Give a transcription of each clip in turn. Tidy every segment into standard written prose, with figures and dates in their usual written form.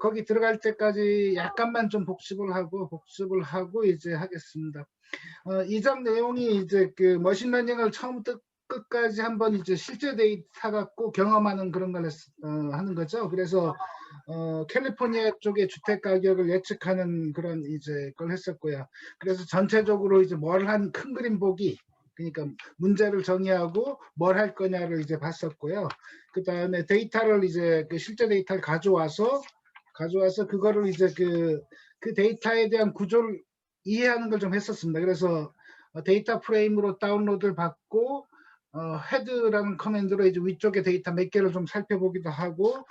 거기 들어갈 때까지 약간만 좀 복습을 하고 이제 하겠습니다. 이 장 내용이 이제 그 머신러닝을 처음부터 끝까지 한번 이제 실제 데이터 갖고 경험하는 그런 걸 하는 거죠. 그래서 캘리포니아 쪽의 주택 가격을 예측하는 그런 이제 걸 했었고요. 그래서 전체적으로 이제 뭘 한 큰 그림 보기, 그러니까 문제를 정의하고 뭘 할 거냐를 이제 봤었고요. 그 다음에 데이터를 이제 그 실제 데이터를 가져와서 그거를 이제 그 데이터에 대한 구조를 이해하는 걸 좀 했었습니다. 그래서 데이터 프레임으로 다운로드를 받고 헤드라는 커맨드로 이제 위쪽에 데이터 몇 개를 좀 살펴보기도 하고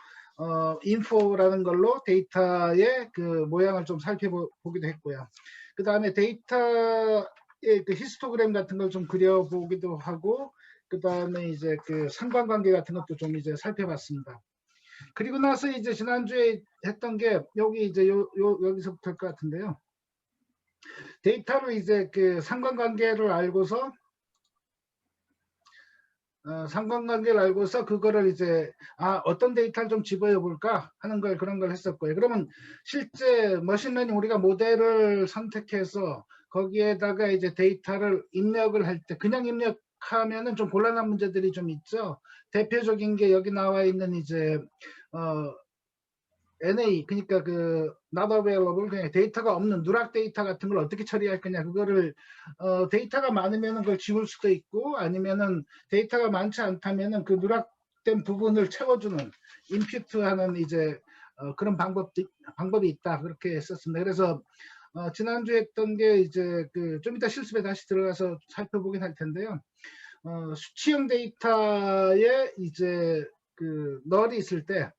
인포라는 걸로 데이터의 그 모양을 좀 살펴보기도 했고요. 그 다음에 데이터의 그 히스토그램 같은 걸 좀 그려보기도 하고, 그 다음에 이제 그 상관관계 같은 것도 좀 이제 살펴봤습니다. 그리고 나서 이제 지난주에 했던 게 여기 이제 여기서부터일 것 같은데요. 데이터를 이제 그 상관관계를 알고서 그거를 이제 어떤 데이터를 좀 집어여 볼까 하는 걸 그런 걸 했었고요. 그러면 실제 머신러닝 우리가 모델을 선택해서 거기에다가 이제 데이터를 입력을 할 때 그냥 입력하면은 좀 곤란한 문제들이 좀 있죠. 대표적인 게 여기 나와 있는 이제 NA, 그러니까 그 not available, 그냥 데이터가 없는 누락 데이터 같은 걸 어떻게 처리할 거냐. 그거를 데이터가 많으면은 그걸 지울 수도 있고, 아니면은 데이터가 많지 않다면은 그 누락된 부분을 채워주는 임퓨트하는 이제 그런 방법이 있다, 그렇게 했었습니다. 그래서 지난주에 했던 게 이제 그 좀 이따 실습에 다시 들어가서 살펴보긴 할 텐데요. 수치형 데이터에 이제 그 널이 있을 때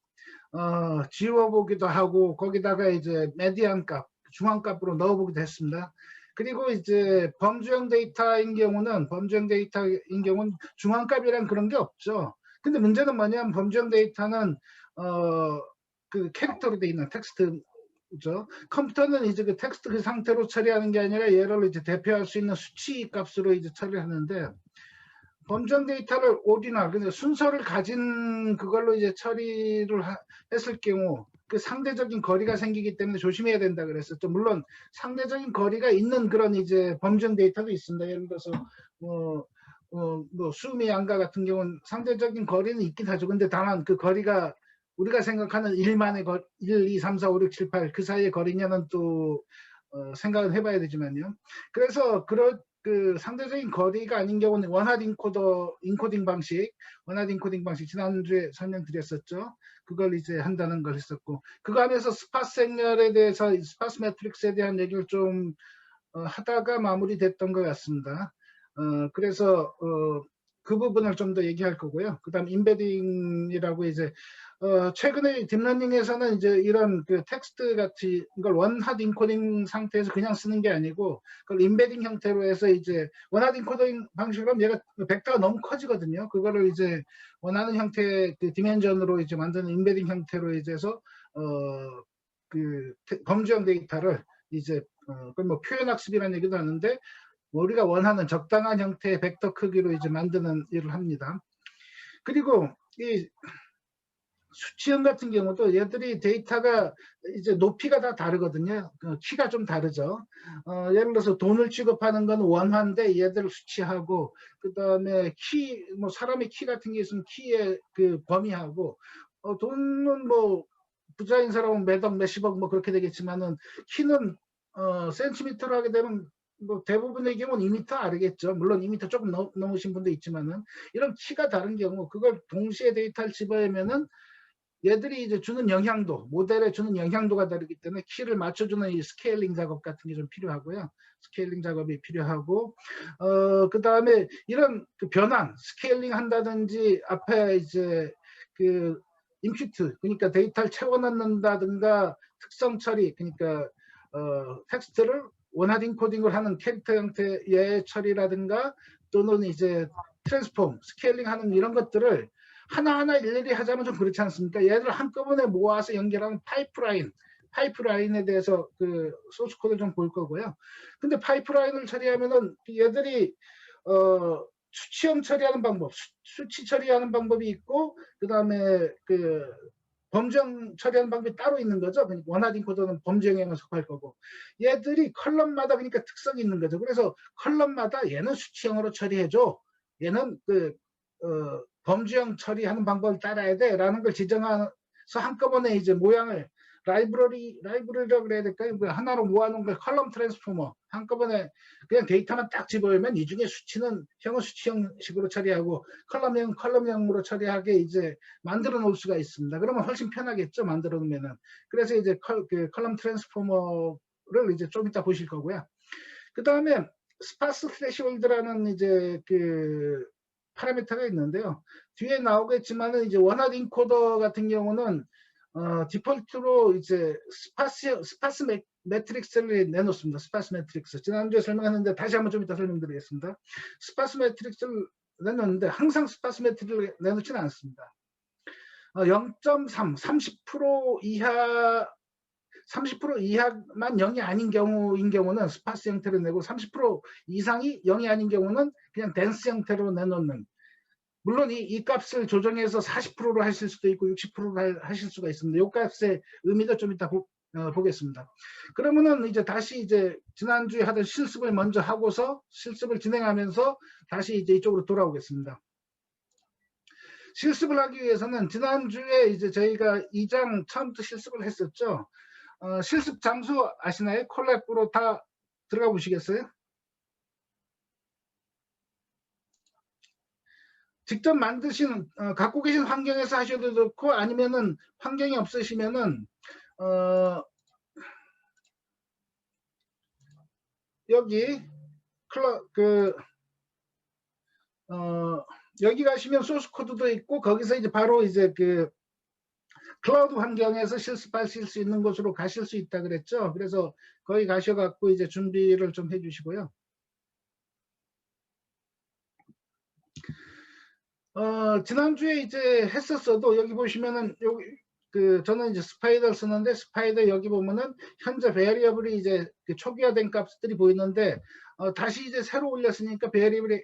지워보기도 하고 거기다가 이제 메디안 값, 중앙값으로 넣어보기도 했습니다. 그리고 이제 범주형 데이터인 경우는 중앙값이란 그런 게 없죠. 근데 문제는 뭐냐면 범주형 데이터는 그 캐릭터로 돼 있는 텍스트죠. 컴퓨터는 이제 그 텍스트 그 상태로 처리하는 게 아니라 얘를 이제 대표할 수 있는 수치 값으로 이제 처리하는데, 범주형 데이터를 오디널, 근데 순서를 가진 그걸로 이제 처리를 했을 경우 그 상대적인 거리가 생기기 때문에 조심해야 된다 그랬었죠. 물론 상대적인 거리가 있는 그런 이제 범주형 데이터도 있습니다. 예를 들어서 뭐 수미 양가 같은 경우는 상대적인 거리는 있긴 하죠. 근데 다만 그 거리가 우리가 생각하는 1만의 1, 2, 3, 4, 5, 6, 7, 8 그 사이의 거리냐는 또 생각을 해봐야 되지만요. 그래서 그 상대적인 거리가 아닌 경우는 원하드 인코딩 방식 지난주에 설명드렸었죠. 그걸 이제 한다는 걸 했었고, 그거 안에서 스파스 행렬에 대해서 스파스 매트릭스에 대한 얘기를 좀 하다가 마무리됐던 것 같습니다. 그래서 그 부분을 좀 더 얘기할 거고요. 그 다음 인베딩이라고 이제 최근에 딥러닝에서는 이제 이런 그 텍스트 같이 이걸 원하드 인코딩 상태에서 그냥 쓰는 게 아니고 그걸 인베딩 형태로 해서 이제 원하드 인코딩 방식으로 하면 얘가 벡터가 너무 커지거든요. 그거를 이제 원하는 형태의 그 디멘전으로 이제 만드는 인베딩 형태로 이제 해서 그 범주형 데이터를 이제 그걸 뭐 표현학습이라는 얘기도 하는데 우리가 원하는 적당한 형태의 벡터 크기로 이제 만드는 일을 합니다. 그리고 이 수치형 같은 경우도 얘들이 데이터가 이제 높이가 다 다르거든요. 키가 좀 다르죠. 예를 들어서 돈을 취급하는 건 원화인데 얘들을 수치하고, 그 다음에 뭐 사람의 키 같은 게 있으면 키의 그 범위하고, 돈은 뭐 부자인 사람은 몇억 몇십억 뭐 그렇게 되겠지만은 키는 센티미터로 하게 되면 뭐 대부분의 경우는 2m 아래겠죠. 물론 2m 조금 넘으신 분도 있지만은 이런 키가 다른 경우 그걸 동시에 데이터를 집어내면은 얘들이 이제 주는 영향도, 모델에 주는 영향도가 다르기 때문에 키를 맞춰주는 이 스케일링 작업 같은 게 좀 필요하고요. 스케일링 작업이 필요하고, 그 다음에 이런 그 변환, 스케일링 한다든지 앞에 이제 그 임퓨트, 그러니까 데이터를 채워넣는다든가 특성 처리, 그러니까 텍스트를 원하드 인코딩을 하는 캐릭터 형태의 처리라든가 또는 이제 트랜스폼, 스케일링 하는 이런 것들을 하나하나 일일이 하자면 좀 그렇지 않습니까? 얘를 한꺼번에 모아서 연결하는 파이프라인에 대해서 그 소스 코드를 좀 볼 거고요. 근데 파이프라인을 처리하면은 얘들이 수치형 처리하는 방법, 수치 처리하는 방법이 있고, 그 다음에 그 범죄형 처리하는 방법이 따로 있는 거죠. 그러니까 원하드 인코더는 범죄형에 속할 거고, 얘들이 컬럼마다 그러니까 특성이 있는 거죠. 그래서 컬럼마다 얘는 수치형으로 처리해줘, 얘는 범죄형 처리하는 방법을 따라야 돼라는 걸 지정해서 한꺼번에 이제 모양을 라이브러리라고 그래야 될까요? 하나로 모아놓은 걸 컬럼 트랜스포머, 한꺼번에 그냥 데이터만 딱 집어오면 이 중에 수치는 형은 수치형식으로 처리하고 컬럼형 컬럼형으로 처리하게 이제 만들어 놓을 수가 있습니다. 그러면 훨씬 편하겠죠, 만들어 놓으면은. 그래서 이제 컬럼 트랜스포머를 이제 좀 이따 보실 거고요. 그 다음에 스파스 스레시홀드라는 이제 그 파라미터가 있는데요. 뒤에 나오겠지만은 이제 원하드 인코더 같은 경우는 디폴트로 이제 스파스 매트릭스를 내놓습니다. 스파스 매트릭스. 지난주에 설명했는데 다시 한번 좀 이따 설명드리겠습니다. 스파스 매트릭스를 내놓는데 항상 스파스 매트릭스를 내놓지는 않습니다. 0.3, 30% 이하 30% 이하만 0이 아닌 경우는 스파스 형태로 내고 30% 이상이 0이 아닌 경우는 그냥 댄스 형태로 내놓는, 물론 이 값을 조정해서 40%로 하실 수도 있고 60%로 하실 수가 있습니다. 이 값의 의미도 좀 이따 보겠습니다. 그러면은 이제 다시 이제 지난주에 하던 실습을 먼저 하고서 실습을 진행하면서 다시 이제 이쪽으로 돌아오겠습니다. 실습을 하기 위해서는 지난주에 이제 저희가 2장 처음부터 실습을 했었죠. 실습 장소 아시나요? 콜랩으로 다 들어가 보시겠어요? 직접 만드신 갖고 계신 환경에서 하셔도 좋고, 아니면은 환경이 없으시면은 여기 여기 가시면 소스 코드도 있고, 거기서 이제 바로 이제 그 클라우드 환경에서 실습하실 수 있는 곳으로 가실 수 있다 그랬죠. 그래서 거기 가셔갖고 이제 준비를 좀 해주시고요. 지난주에 이제 했었어도 여기 보시면은 여기 저는 이제 스파이더를 쓰는데, 스파이더 여기 보면은 현재 베리어블이 이제 초기화된 값들이 보이는데 다시 이제 새로 올렸으니까 베리어블이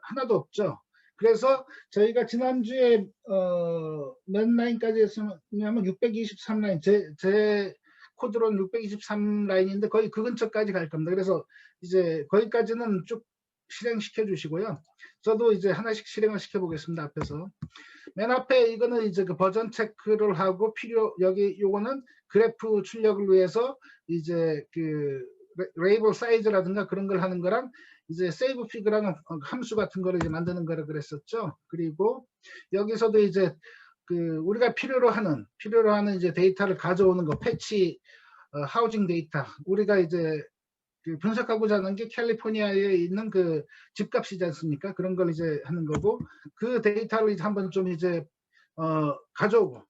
하나도 없죠. 그래서 저희가 지난주에 몇 라인까지 했으냐면 623라인, 제 코드로는 623라인인데 거의 그 근처까지 갈 겁니다. 그래서 이제 거기까지는 쭉 실행시켜 주시고요. 저도 이제 하나씩 실행을 시켜 보겠습니다. 앞에서 맨 앞에 이거는 이제 그 버전 체크를 하고 여기 요거는 그래프 출력을 위해서 이제 그 레이블 사이즈라든가 그런 걸 하는 거랑 이제 세이브 피그라는 함수 같은 거를 이제 만드는 거라 그랬었죠. 그리고 여기서도 이제 우리가 필요로 하는 이제 데이터를 가져오는 거, 패치 하우징 데이터, 우리가 이제 분석하고자 하는 게 캘리포니아에 있는 그 집값이지 않습니까? 그런 걸 이제 하는 거고, 그 데이터를 이제 한번 좀 이제 가져오고,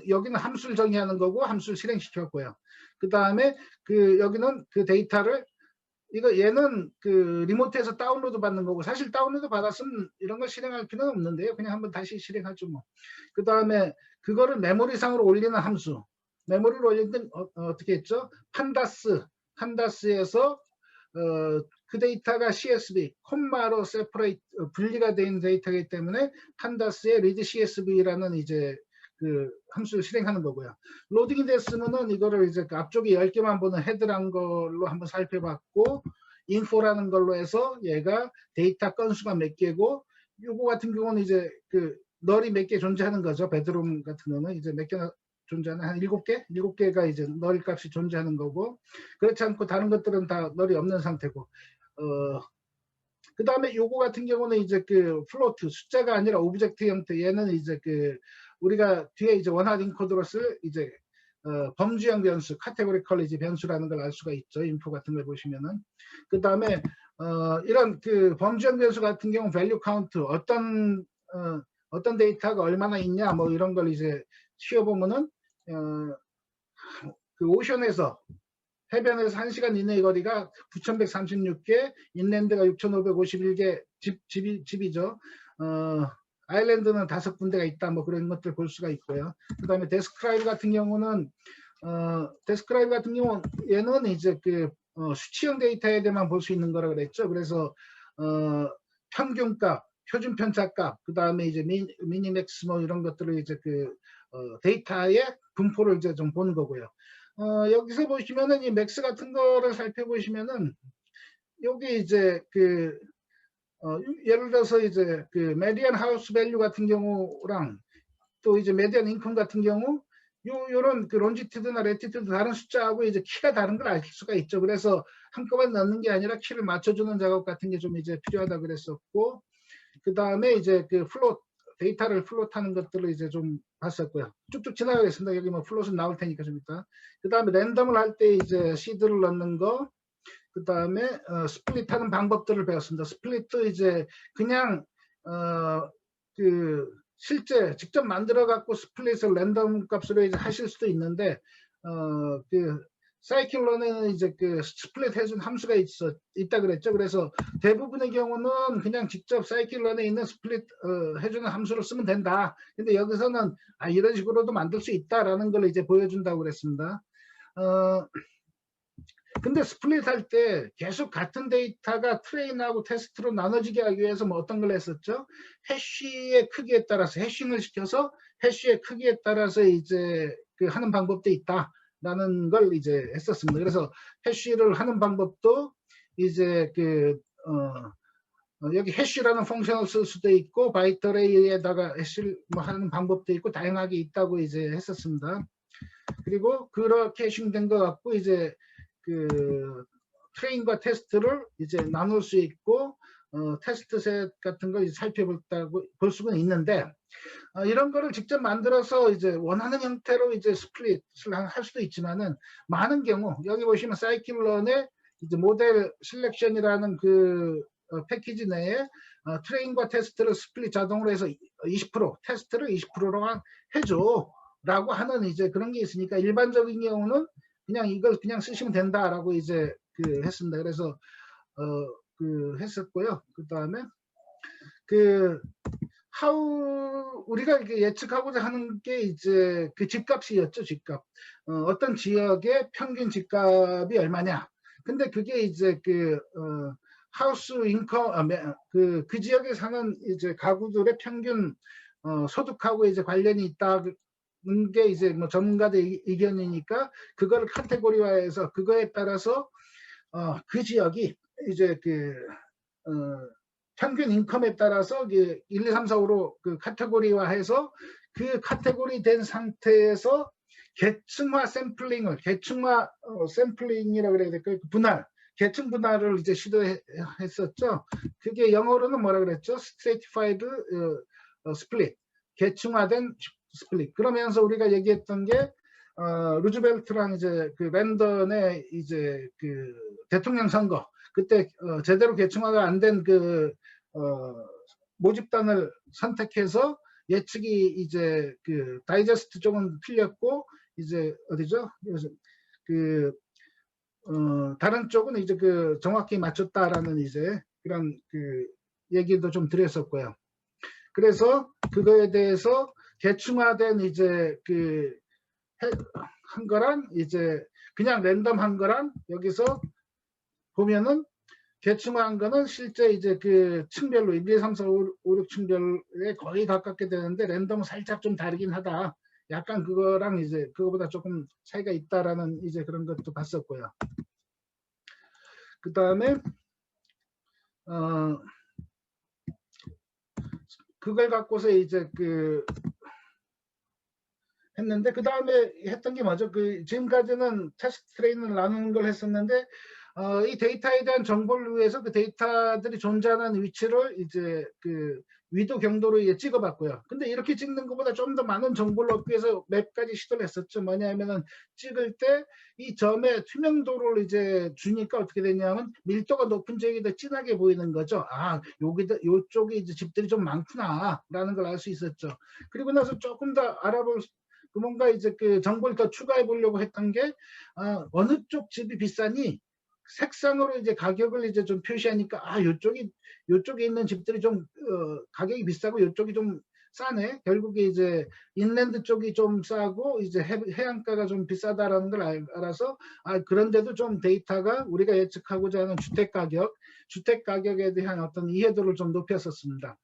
여기는 함수를 정의하는 거고 함수를 실행시켰고요. 그 다음에 여기는 그 데이터를 얘는 리모트에서 다운로드 받는 거고, 사실 다운로드 받았으면 이런 걸 실행할 필요는 없는데요. 그냥 한번 다시 실행하죠 뭐. 그 다음에 그거를 메모리상으로 올리는 함수, 메모리를 올릴 땐 어떻게 했죠? 판다스에서 그 데이터가 CSV, 콤마로 세퍼레이트 분리가 된 데이터이기 때문에 판다스의 read CSV라는 이제 함수를 실행하는 거고요. 로딩이 됐으면은 이거를 이제 앞쪽에 10개만 보는 헤드란 걸로 한번 살펴봤고, 인포라는 걸로 해서 얘가 데이터 건수가 몇 개고, 요거 같은 경우는 이제 널이 몇 개 존재하는 거죠. 베드룸 같은 거는 이제 몇 개나 존재하는, 한 7개가 이제 널 값이 존재하는 거고, 그렇지 않고 다른 것들은 다 널이 없는 상태고, 그 다음에 요거 같은 경우는 이제 플로트, 숫자가 아니라 오브젝트 형태, 얘는 이제 우리가 뒤에 이제 원하드 인코드로 쓸 이제 범주형 변수, 카테고리컬 이제 변수라는 걸 알 수가 있죠. 인포 같은 걸 보시면은. 그 다음에 이런 범주형 변수 같은 경우 밸류 카운트, 어떤 데이터가 얼마나 있냐 뭐 이런 걸 이제 쉬어보면은 오션에서, 해변에서 1시간 이내의 거리가 9,136개, 인랜드가 6,551개, 집이죠. 아일랜드는 5군데가 있다, 뭐 그런 것들 볼 수가 있고요. 그 다음에 데스크라이브 같은 경우는, 얘는 이제 수치형 데이터에 대해만 볼 수 있는 거라 그랬죠. 그래서, 평균값, 표준 편차값, 그 다음에 이제 미니맥스 뭐 이런 것들을 이제 데이터의 분포를 이제 좀 보는 거고요. 여기서 보시면은 이 맥스 같은 거를 살펴보시면은 여기 이제 그 예를 들어서 이제 그 메디안 하우스 밸류 같은 경우랑 또 이제 메디안 인컴 같은 경우 요런 그 론지튜드나 레티튜드 다른 숫자하고 이제 키가 다른 걸 알 수가 있죠. 그래서 한꺼번에 넣는 게 아니라 키를 맞춰주는 작업 같은 게 좀 이제 필요하다 그랬었고, 그 다음에 이제 그 플롯 데이터를 플롯하는 것들을 이제 좀 봤었고요. 쭉쭉 지나가겠습니다. 여기 뭐 플롯은 나올 테니까 좀 이따. 그 다음에 랜덤을 할 때 이제 시드를 넣는 거, 그 다음에 스플릿하는 방법들을 배웠습니다. 스플릿도 이제 그냥 그 실제 직접 만들어 갖고 스플릿을 랜덤 값으로 이제 하실 수도 있는데 그 사이클론에는 이제 그 스플릿 해준 함수가 있다 그랬죠. 그래서 대부분의 경우는 그냥 직접 사이클론에 있는 스플릿 해주는 함수를 쓰면 된다. 근데 여기서는 이런 식으로도 만들 수 있다라는 걸 이제 보여준다고 그랬습니다. 근데 스플릿 할 때 계속 같은 데이터가 트레인하고 테스트로 나눠지게 하기 위해서 뭐 어떤 걸 했었죠? 해쉬의 크기에 따라서 해싱을 시켜서 해쉬의 크기에 따라서 이제 그 하는 방법도 있다라는 걸 이제 했었습니다. 그래서 해쉬를 하는 방법도 이제 그 여기 해쉬라는 펑션을 쓸 수도 있고 바이트 어레이에다가 해쉬를 뭐 하는 방법도 있고 다양하게 있다고 이제 했었습니다. 그리고 그렇게 해싱된 것 같고 이제 그 트레인과 테스트를 이제 나눌 수 있고 테스트셋 같은 걸 이제 살펴볼 수는 있는데 이런 거를 직접 만들어서 이제 원하는 형태로 이제 스플릿을 할 수도 있지만은 많은 경우 여기 보시면 사이클런의 이제 모델 실렉션이라는 그 패키지 내에 트레인과 테스트를 스플릿 자동으로 해서 20% 테스트를 20%로 해줘라고 하는 이제 그런 게 있으니까 일반적인 경우는 그냥 이걸 그냥 쓰시면 된다라고 이제 그 했습니다. 그래서 그 했었고요. 그 다음에 그 우리가 이렇게 예측하고자 하는 게 이제 그 집값이었죠. 집값. 어떤 지역의 평균 집값이 얼마냐. 근데 그게 이제 그 하우스 인컴 그 지역에 사는 이제 가구들의 평균 소득하고 이제 관련이 있다. 게 이제 뭐 전문가들 의견이니까 그거를 카테고리화해서 그거에 따라서 그 지역이 이제 그 평균 인컴에 따라서 1, 2, 3, 4, 5로 그 카테고리화해서 그 카테고리 된 상태에서 계층화 샘플링을 계층화 샘플링이라고 그래야 될까요? 분할 계층 분할을 이제 시도했었죠. 그게 영어로는 뭐라 그랬죠? stratified split 계층화된 스플릿. 그러면서 우리가 얘기했던 게 루즈벨트랑 이제 그 랜던의 이제 그 대통령 선거 그때 제대로 계층화가 안 된 그 모집단을 선택해서 예측이 이제 그 다이제스트 쪽은 틀렸고 이제 어디죠? 그 다른 쪽은 이제 그 정확히 맞췄다라는 이제 그런 그 얘기도 좀 드렸었고요. 그래서 그거에 대해서 계층화된 이제 그 한 거랑 이제 그냥 랜덤한 거랑 여기서 보면은 계층화한 거는 실제 이제 그 층별로 1, 2, 3, 4, 5, 6 층별에 거의 가깝게 되는데 랜덤은 살짝 좀 다르긴 하다. 약간 그거랑 이제 그거보다 조금 차이가 있다라는 이제 그런 것도 봤었고요. 그 다음에 그걸 갖고서 이제 그 했는데 그 다음에 했던 게 뭐죠? 그 지금까지는 테스트 트레인을 나누는 걸 했었는데 이 데이터에 대한 정보를 위해서 그 데이터들이 존재하는 위치를 이제 그 위도 경도로 이제 찍어봤고요. 근데 이렇게 찍는 것보다 좀 더 많은 정보를 얻기 위해서 몇 가지 시도를 했었죠. 뭐냐면은 찍을 때 이 점의 투명도를 이제 주니까 어떻게 되냐면 밀도가 높은 지역이 더 진하게 보이는 거죠. 요쪽에 이제 집들이 좀 많구나라는 걸 알 수 있었죠. 그리고 나서 조금 더 알아볼 뭔가 이제 그 정보를 더 추가해 보려고 했던 게 어느 쪽 집이 비싸니 색상으로 이제 가격을 이제 좀 표시하니까 요쪽에 있는 집들이 좀 가격이 비싸고 요쪽이 좀 싸네. 결국에 이제 인랜드 쪽이 좀 싸고 이제 해안가가 좀 비싸다라는 걸 알아서 그런데도 좀 데이터가 우리가 예측하고자 하는 주택 가격에 대한 어떤 이해도를 좀 높였었습니다.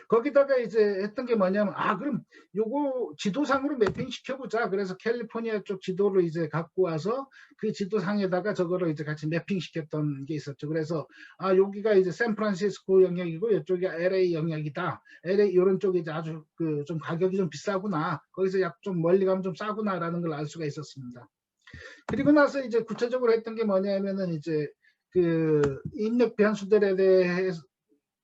거기다가 이제 했던 게 뭐냐면 그럼 요거 지도상으로 매핑 시켜보자. 그래서 캘리포니아 쪽 지도를 이제 갖고 와서 그 지도상에다가 저거를 이제 같이 매핑 시켰던 게 있었죠. 그래서 여기가 이제 샌프란시스코 영역이고 이쪽이 LA 영역이다. LA 이런 쪽이 이제 아주 그 좀 가격이 좀 비싸구나. 거기서 약 좀 멀리 가면 좀 싸구나라는 걸 알 수가 있었습니다. 그리고 나서 이제 구체적으로 했던 게 뭐냐면은 이제 그 인력 변수들에 대해서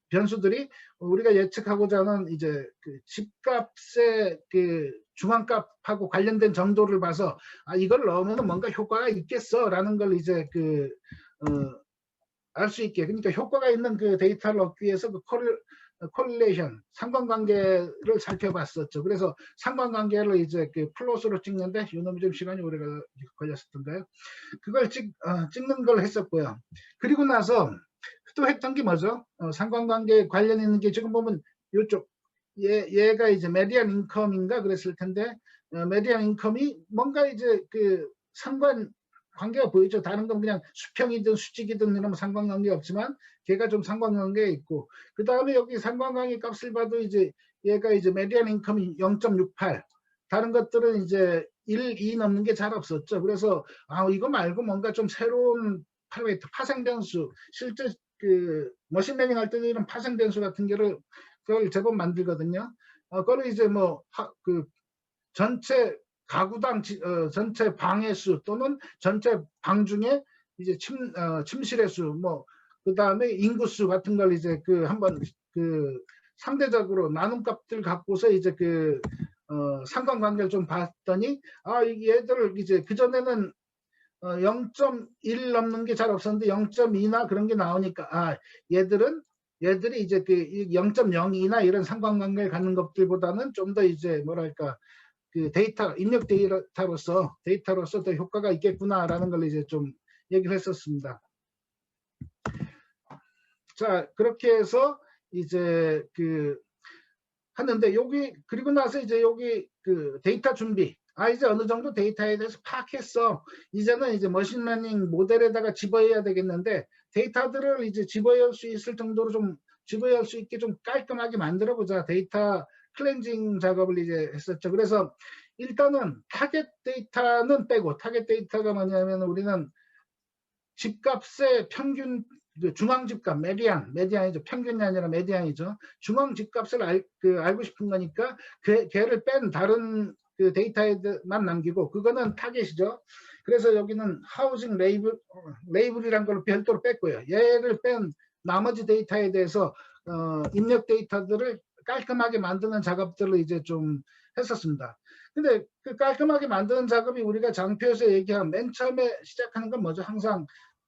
변수들이 우리가 예측하고자 하는 이제 그 집값의 그 중앙값하고 관련된 정도를 봐서 이걸 넣으면 뭔가 효과가 있겠어라는 걸 이제 그 알 수 있게, 그러니까 효과가 있는 그 데이터를 얻기 위해서 그 콜릴레이션 상관관계를 살펴봤었죠. 그래서 상관관계를 이제 그 플롯으로 찍는데 이놈이 좀 시간이 오래 걸렸었던가요? 그걸 찍는 걸 했었고요. 그리고 나서 또 했던 게 뭐죠? 상관관계 관련 있는 게 지금 보면 이쪽 얘가 이제 메디안 인컴인가 그랬을 텐데 메디안 인컴이 뭔가 이제 그 상관 관계가 보이죠. 다른 건 그냥 수평이든 수직이든 이런 상관관계 없지만 걔가 좀 상관관계가 있고, 그 다음에 여기 상관관계 값을 봐도 이제 얘가 이제 메디안 인컴이 0.68, 다른 것들은 이제 1, 2 넘는 게 잘 없었죠. 그래서 이거 말고 뭔가 좀 새로운 파라미터, 파생 변수, 실제 그 머신러닝 할 때는 이런 파생 변수 같은 거를 그걸 제법 만들거든요. 그거를 이제 뭐 그 전체 가구당 전체 방의 수 또는 전체 방 중에 이제 침실의 수, 뭐 그 다음에 인구수 같은 걸 이제 그 한번 그 상대적으로 나눔 값들 갖고서 이제 그 상관관계를 좀 봤더니 얘들 이제 그 전에는 0.1 넘는 게 잘 없었는데 0.2나 그런 게 나오니까 얘들이 이제 그 0.02나 이런 상관관계를 갖는 것들보다는 좀 더 이제 뭐랄까 그 데이터, 입력 데이터로서 더 효과가 있겠구나라는 걸 이제 좀 얘기를 했었습니다. 자, 그렇게 해서 이제 그 하는데 여기 그리고 나서 이제 여기 그 데이터 준비. 이제 어느 정도 데이터에 대해서 파악했어. 이제는 이제 머신러닝 모델에다가 집어넣어야 되겠는데 데이터들을 이제 집어넣을 수 있을 정도로 좀 집어넣을 수 있게 좀 깔끔하게 만들어 보자. 데이터 클렌징 작업을 이제 했었죠. 그래서 일단은 타겟 데이터는 빼고, 타겟 데이터가 뭐냐면 우리는 집값의 평균, 중앙 집값, 메디안이죠. 평균이 아니라 메디안이죠. 중앙 집값을 알고 싶은 거니까 걔를 뺀 다른 그 데이터에만 남기고, 그거는 타겟이죠. 그래서 여기는 하우징 레이블이란 걸 별도로 뺐고요. 얘를 뺀 나머지 데이터에 대해서 입력 데이터들을 깔끔하게 만드는 작업들을 이제 좀 했었습니다. 근데 그 깔끔하게 만드는 작업이 우리가 장표에서 얘기한 맨 처음에 시작하는 건 뭐죠? 항상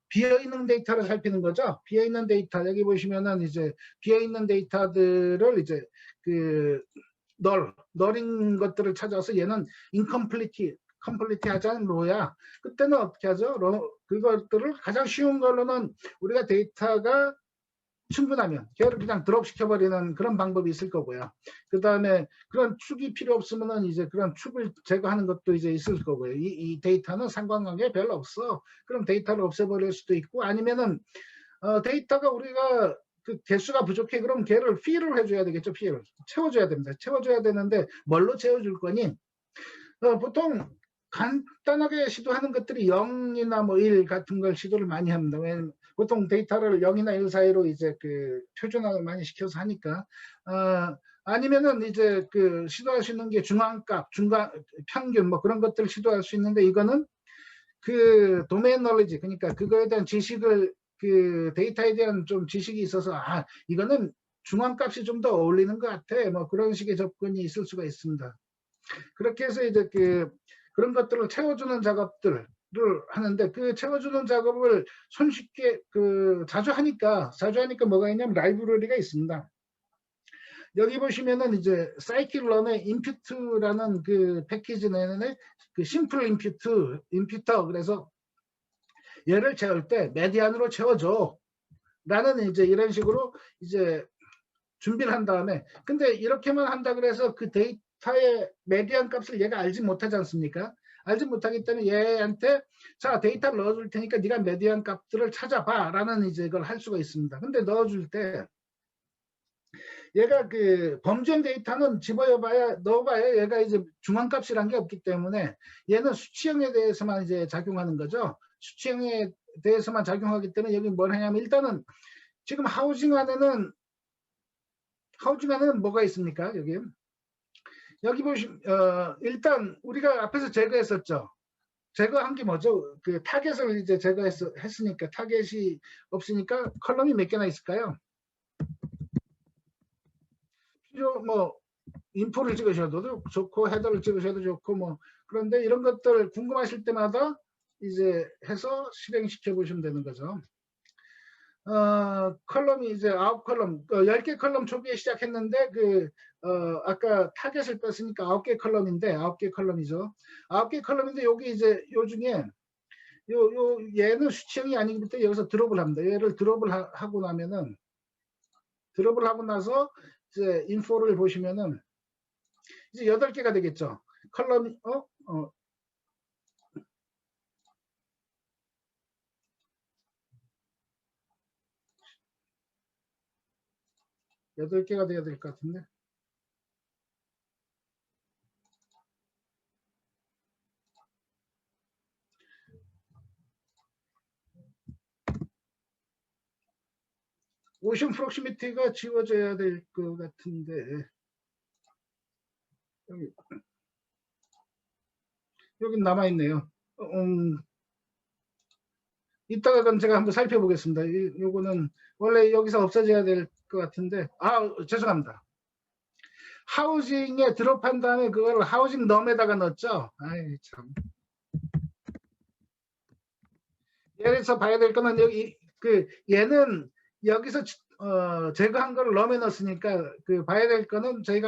비어있는 데이터를 살피는 거죠. 비어있는 데이터, 여기 보시면은 이제 비어있는 데이터들을 이제 그 널인 것들을 찾아서 얘는 컴플리트 하자는 로야. 그때는 어떻게 하죠? 그것들을 가장 쉬운 걸로는 우리가 데이터가 충분하면 걔를 그냥 드롭 시켜버리는 그런 방법이 있을 거고요. 그 다음에 그런 축이 필요 없으면은 이제 그런 축을 제거하는 것도 이제 있을 거고요. 이 데이터는 상관관계 별로 없어. 그럼 데이터를 없애버릴 수도 있고, 아니면은 데이터가 우리가 그 개수가 부족해. 그럼 걔를 필을 해줘야 되겠죠. 필을 채워줘야 됩니다. 채워줘야 되는데 뭘로 채워줄 거니? 보통 간단하게 시도하는 것들이 0이나 뭐 1 같은 걸 시도를 많이 합니다. 왜냐면 보통 데이터를 0이나 1 사이로 이제 그 표준화를 많이 시켜서 하니까. 아니면은 이제 그 시도할 수 있는 게 중앙값, 평균 뭐 그런 것들을 시도할 수 있는데, 이거는 그 도메인 널리지, 그러니까 그거에 대한 지식을, 그 데이터에 대한 좀 지식이 있어서 이거는 중앙값이 좀 더 어울리는 것 같아. 뭐 그런 식의 접근이 있을 수가 있습니다. 그렇게 해서 이제 그런 것들을 채워주는 작업들을 하는데, 그 채워주는 작업을 손쉽게 자주 하니까 뭐가 있냐면 라이브러리가 있습니다. 여기 보시면은 이제 사이클런의 임퓨트라는 그 패키지 내에 그 심플 임퓨터, 그래서 얘를 채울 때 메디안으로 채워줘 라는 이제 이런 식으로 이제 준비를 한 다음에, 근데 이렇게만 한다 그래서 그 데이터의 메디안 값을 얘가 알지 못하지 않습니까? 알지 못하기 때문에 얘한테 자, 데이터를 넣어줄 테니까 네가 메디안 값들을 찾아봐 라는 이제 이걸 할 수가 있습니다. 근데 넣어줄 때 얘가 그 범주형 데이터는 넣어봐야 얘가 이제 중앙값이란 게 없기 때문에 얘는 수치형에 대해서만 이제 작용하는 거죠. 수치형에 대해서만 작용하기 때문에 여기 뭘 하냐면 일단은 지금 하우징 안에는 뭐가 있습니까? 여기 보시면 일단 우리가 앞에서 제거했었죠. 제거한 게 뭐죠? 그 타겟을 이제 제거했으니까 타겟이 없으니까 컬럼이 몇 개나 있을까요? 뭐 인포를 찍으셔도 좋고 헤더를 찍으셔도 좋고 뭐 그런데 이런 것들 궁금하실 때마다 이제 해서 실행시켜 보시면 되는 거죠. 컬럼이 이제 9컬럼, 10개 컬럼 초기에 시작했는데 아까 타겟을 뺐으니까 9개 컬럼인데 9개 컬럼이죠. 9개 컬럼인데 여기 이제 요 중에 얘는 수치형이 아니기 때문에 여기서 드롭을 합니다. 얘를 드롭을 하고 나면은 드롭을 하고 나서 이제 인포를 보시면은 이제 8개가 되겠죠. 컬럼이 8개가 돼야 될 것 같은데. 오션 프록시미티가 지워져야 될 것 같은데 여기 남아있네요. 이따가 그럼 제가 한번 살펴보겠습니다. 요거는 원래 여기서 없어져야 될 것 같은데 죄송합니다. 하우징에 드롭한 다음에 그걸 하우징 넘에다가 넣었죠. 아이 참. 예에서 봐야 될 거는 여기 얘는 여기서 제거한 걸 넘에 넣었으니까 저희가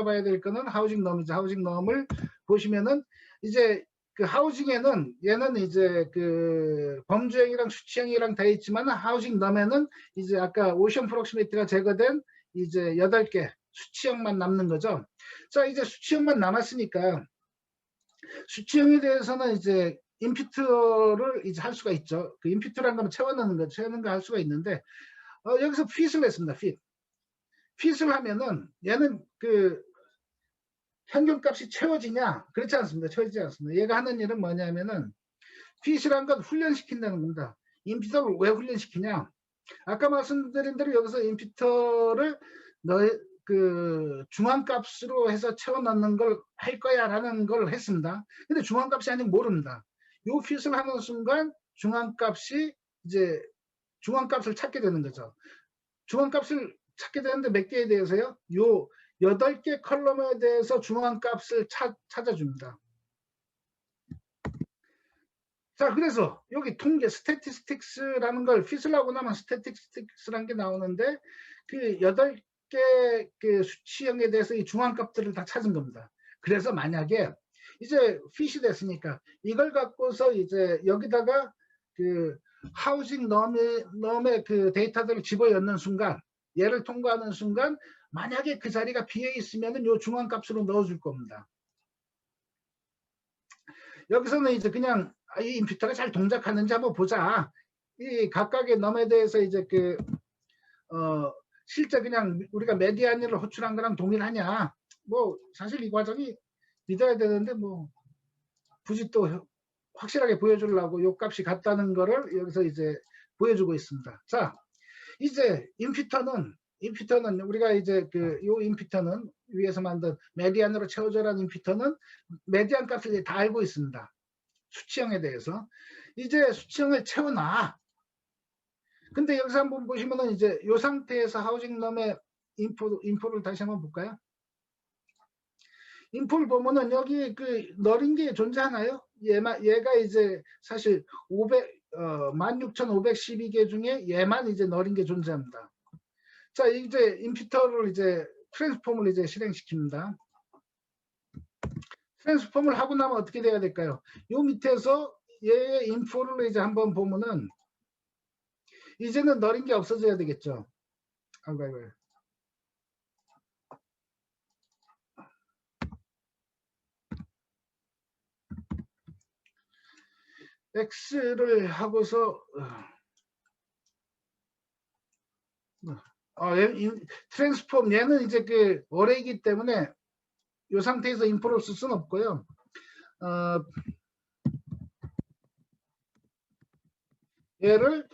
봐야 될 거는 하우징 넘이죠. 하우징 넘을 보시면은 이제 그 하우징에는 얘는 이제 그 범주형이랑 수치형이랑 다 있지만 하우징 넘에는 이제 아까 오션 프록시미티가 제거된 이제 8개 수치형만 남는 거죠. 자 이제 수치형만 남았으니까 수치형에 대해서는 이제 임피트를 이제 할 수가 있죠. 그 임피트라는 건 채워넣는 거 할 수가 있는데 여기서 핏을 했습니다. 핏을 하면은 얘는 그 평균값이 채워지냐? 그렇지 않습니다. 채워지지 않습니다. 얘가 하는 일은 뭐냐면은 핏이란 건 훈련시킨다는 겁니다. 임피터를 왜 훈련시키냐? 아까 말씀드린 대로 여기서 임피터를 그 중앙값으로 해서 채워넣는 걸 할 거야 라는 걸 했습니다. 근데 중앙값이 아니면 모릅니다. 요 핏을 하는 순간 중앙값이 이제 중앙값을 찾게 되는 거죠. 중앙값을 찾게 되는데 몇 개에 대해서요? 요 8개 컬럼에 대해서 중앙값을 찾아줍니다. 자, 그래서 여기 통계 스태티스틱스라는 걸 핏을 하고 나면 스태티스틱스라는 게 나오는데 그 8개 그 수치형에 대해서 이 중앙값들을 다 찾은 겁니다. 그래서 만약에 이제 핏이 됐으니까 이걸 갖고서 이제 여기다가 그 하우징 넘의 그 데이터들을 집어넣는 순간 얘를 통과하는 순간 만약에 그 자리가 비어 있으면은 요 중앙값으로 넣어줄 겁니다. 여기서는 이제 그냥 이 임피터가 잘 동작하는지 한번 보자. 이 각각의 넘에 대해서 이제 실제 그냥 우리가 메디안을 호출한 거랑 동일하냐. 뭐 사실 이 과정이 믿어야 되는데 뭐 굳이 또 확실하게 보여주려고 요 값이 같다는 거를 여기서 이제 보여주고 있습니다. 자, 이제 임피터는 우리가 이제 요 임피터는 위에서 만든 메디안으로 채워져라는 임피터는 메디안 값을 다 알고 있습니다. 수치형에 대해서 이제 수치형을 채워놔. 근데 여기서 한번 보시면은 이제 이 상태에서 하우징넘의 인포를 다시 한번 볼까요? 인포를 보면은 여기 그 너린 게 존재하나요? 얘가 이제 사실 16,512개 중에 얘만 이제 너린 게 존재합니다. 자, 이제 임피터를 이제 트랜스폼을 이제 실행시킵니다. 트랜스폼을 하고 나면 어떻게 돼야 될까요? 요 밑에서 얘의 인포를 이제 한번 보면은 이제는 너린 게 없어져야 되겠죠. 아이고. X를 하고서 트랜스폼 얘는 이제 그 어레이기 때문에 이 상태에서 인포를 쓸 수는 없고요. 얘를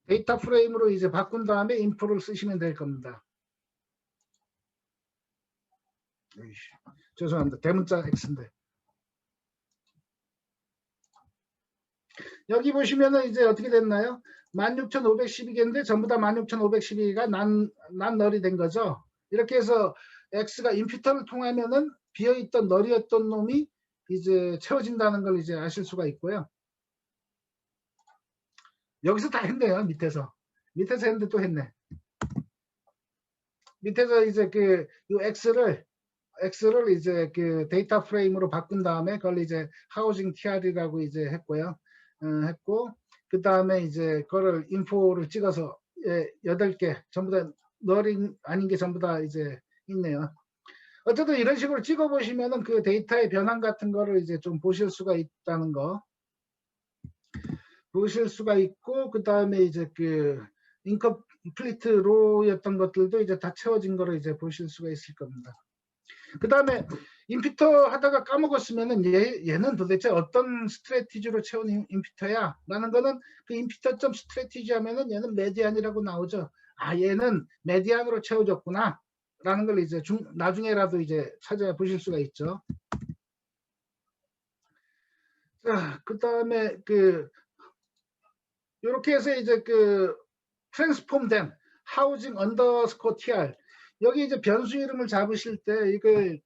데이터 프레임으로 이제 바꾼 다음에 인포를 쓰시면 될 겁니다. 죄송합니다. 대문자 X인데. 여기 보시면은 이제 어떻게 됐나요? 16,512개인데 전부 다 16,512개가 난널이 된 거죠. 이렇게 해서 X가 임퓨터를 통하면은 비어있던 널이었던 놈이 이제 채워진다는 걸 이제 아실 수가 있고요. 여기서 다 했네요. 밑에서 했는데 또 했네. 밑에서 이제 그 요 X를 이제 그 데이터 프레임으로 바꾼 다음에 그걸 이제 하우징 TR이라고 이제 했고요. 했고 그 다음에 이제 그거를 인포를 찍어서 8개 전부 다 널이 아닌 게 전부 다 이제 있네요. 어쨌든 이런 식으로 찍어 보시면은 그 데이터의 변환 같은 거를 이제 좀 보실 수가 있다는 거 보실 수가 있고, 그 다음에 이제 그 인컴플리트 로우였던 것들도 이제 다 채워진 거를 이제 보실 수가 있을 겁니다. 그 다음에 임퓨터 하다가 까먹었으면은 얘는 도대체 어떤 스트래티지로 채운 임퓨터야 라는 거는 그 임퓨터점 스트래티지 하면은 얘는 메디안이라고 나오죠. 아, 얘는 메디안으로 채워졌구나 라는 걸 이제 나중에라도 이제 찾아보실 수가 있죠. 자, 그 다음에 요렇게 해서 이제 트랜스폼된 하우징 언더스코어 TR, 여기 이제 변수 이름을 잡으실 때 이걸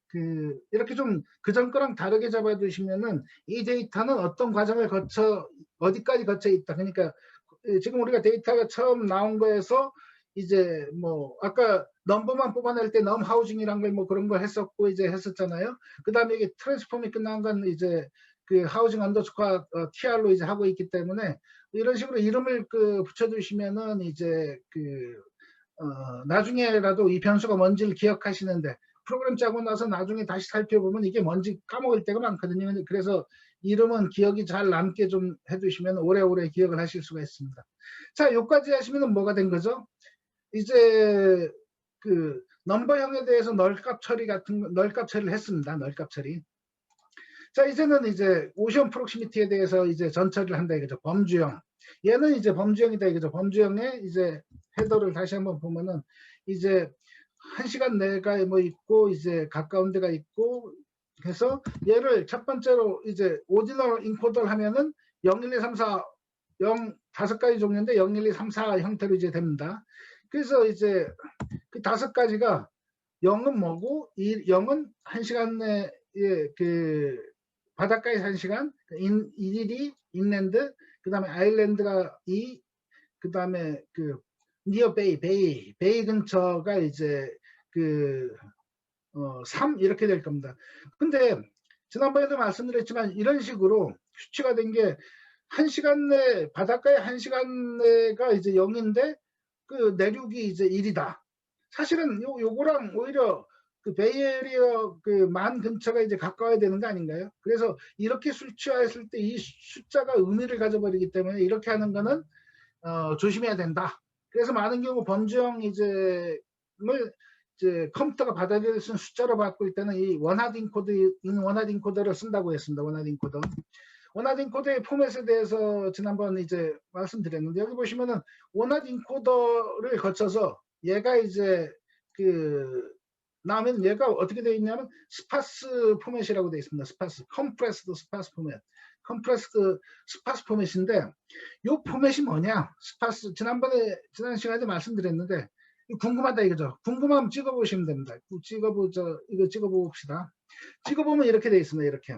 이렇게 좀 그전 거랑 다르게 잡아 두시면은 이 데이터는 어떤 과정을 거쳐 어디까지 거쳐 있다. 그러니까 지금 우리가 데이터가 처음 나온 거에서 이제 뭐 아까 넘버만 뽑아낼 때 넘 하우징이란 걸 뭐 그런 거 했었고 이제 했었잖아요. 그 다음에 이게 트랜스폼이 끝난 건 이제 그 하우징 언더스코어 TR로 이제 하고 있기 때문에 이런 식으로 이름을 붙여두시면은 이제 나중에라도 이 변수가 뭔지를 기억하시는데, 프로그램 짜고 나서 나중에 다시 살펴보면 이게 뭔지 까먹을 때가 많거든요. 그래서 이름은 기억이 잘 남게 좀 해두시면 오래오래 기억을 하실 수가 있습니다. 자, 여기까지 하시면 뭐가 된 거죠? 이제 넘버형에 대해서 널값 처리를 했습니다. 널값 처리. 자, 이제는 이제 오션 프록시미티에 대해서 이제 전처리를 한다 이거죠. 범주형. 얘는 이제 범주형이다 이거죠. 범주형에 이제 헤더를 다시 한번 보면은 이제 1시간 내가 뭐 있고 이제 가까운 데가 있고 해서 얘를 첫 번째로 이제 오디널 인코더를 하면은 0, 1, 2, 3, 4, 0 5가지 종류인데 0, 1, 2, 3, 4 형태로 이제 됩니다. 그래서 이제 그 5가지가 0은 뭐고 0은 1시간 내에 바닷가에서 1시간, 인일이 인랜드, 그 다음에 아일랜드가 2, 그 다음에 니어 베이 근처가 이제 3 이렇게 될 겁니다. 근데 지난번에도 말씀드렸지만 이런 식으로 수치가 된 게 1시간 내 바닷가에 1시간 내가 이제 0인데 그 내륙이 이제 1이다. 사실은 요거랑 오히려 베이에리어 만 근처가 이제 가까워야 되는 거 아닌가요? 그래서 이렇게 수치화했을 때 이 숫자가 의미를 가져버리기 때문에 이렇게 하는 거는 조심해야 된다. 그래서 많은 경우 범주형 이제 컴퓨터가 받아들일 수 있는 숫자로 바꿀 때는 이 원하드 인코더를 쓴다고 했습니다. 원하드 인코더. 원하드 인코더의 포맷에 대해서 지난번 이제 말씀드렸는데, 여기 보시면은 원하드 인코더를 거쳐서 얘가 이제 나오면 얘가 어떻게 되어 있냐면 스파스 포맷이라고 되어 있습니다. 스파스, 컴프레스드 스파스 포맷. 컴프레스드 스파스 포맷인데, 이 포맷이 뭐냐? 스파스, 지난 시간에 말씀드렸는데 궁금하다 이거죠. 궁금하면 찍어보시면 됩니다. 이거 찍어봅시다. 찍어보면 이렇게 되어 있습니다. 이렇게.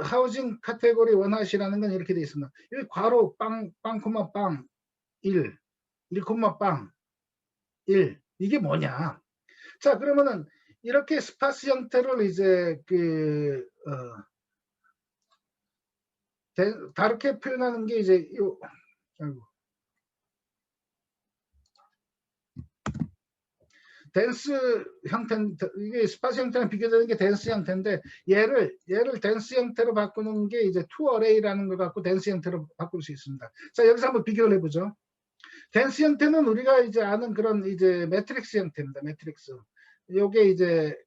하우징 카테고리 원하시라는 건 이렇게 되어 있습니다. 여기 괄호 빵, 콤마 빵, 1, 1콤마 빵, 1. 이게 뭐냐? 자, 그러면은 이렇게 스파스 형태를 이제 다르게 표현하는 게 이제 댄스 형태, 이게 스파스 형태랑 비교되는 게 댄스 형태인데, 얘를 댄스 형태로 바꾸는 게 이제 투 어레이라는 걸 갖고 댄스 형태로 바꿀 수 있습니다. 자, 여기서 한번 비교를 해보죠. 덴스 형태는 우리가 이제 아는 그런 이제 매트릭스 형태입니다. 매트릭스. 요게 이제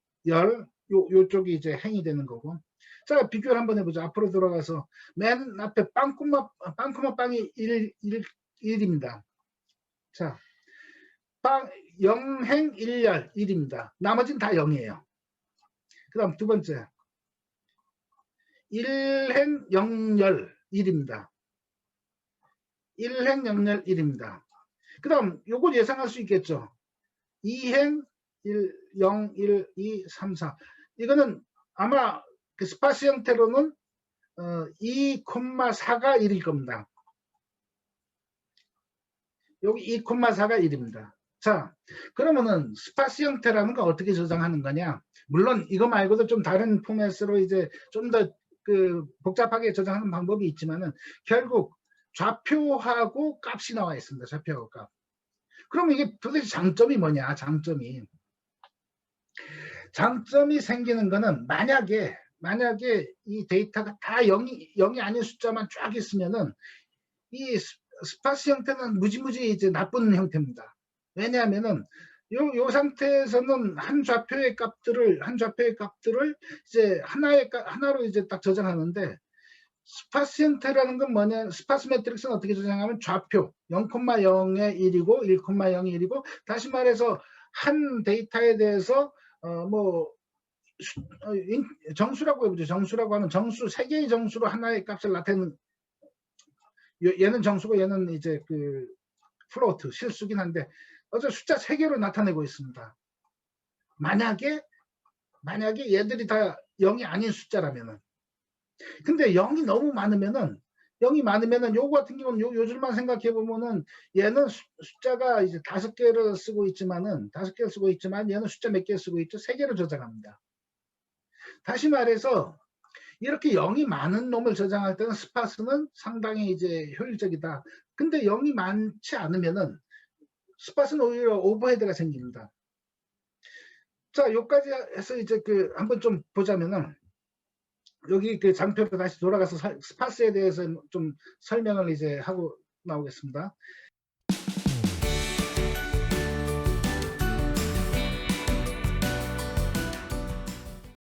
요쪽이 이제 행이 되는 거고. 자, 비교를 한번 해보죠. 앞으로 돌아가서 맨 앞에 빵꾸마 빵이 1입니다. 자, 0행 1열 1입니다. 나머지는 다 0이에요. 그 다음 두 번째 1행 0열 1입니다. 1행 0열 1입니다. 그 다음 요걸 예상할 수 있겠죠. 2행 1, 0, 1, 2, 3, 4. 이거는 아마 그 스파스 형태로는 2,4가 1일 겁니다. 여기 2,4가 1입니다. 자, 그러면은 스파스 형태라는 거 어떻게 저장하는 거냐? 물론 이거 말고도 좀 다른 포맷으로 이제 좀 더 그 복잡하게 저장하는 방법이 있지만은 결국 좌표하고 값이 나와 있습니다. 좌표하고 값. 그럼 이게 도대체 장점이 뭐냐? 장점이 생기는 거는 만약에 이 데이터가 다 0이 아닌 숫자만 쫙 있으면은 이 스파스 형태는 무지무지 이제 나쁜 형태입니다. 왜냐하면은 요 상태에서는 한 좌표의 값들을 이제 하나로 이제 딱 저장하는데 스파스 형태라는 건 뭐냐? 스파스 매트릭스는 어떻게 저장하면 좌표 0,0에 1이고 1,0이 1이고 다시 말해서 한 데이터에 대해서 정수라고 해보죠. 정수라고 하면 정수 3개의 정수로 하나의 값을 나타내는 얘는 정수고 얘는 이제 그 플로트 실수긴 한데 어제 숫자 3개로 나타내고 있습니다. 만약에 얘들이 다 0이 아닌 숫자라면은 근데 0이 너무 많으면은 요거 같은 경우는 요 줄만 생각해 보면은 얘는 숫자가 이제 5개를 쓰고 있지만 얘는 숫자 몇 개 쓰고 있죠? 3개를 저장합니다. 다시 말해서 이렇게 0이 많은 놈을 저장할 때는 스파스는 상당히 이제 효율적이다. 근데 0이 많지 않으면은 스파스는 오히려 오버헤드가 생깁니다. 자, 여기까지 해서 이제 그 한번 좀 보자면은 여기 그 장표로 다시 돌아가서 스파스에 대해서 좀 설명을 이제 하고 나오겠습니다.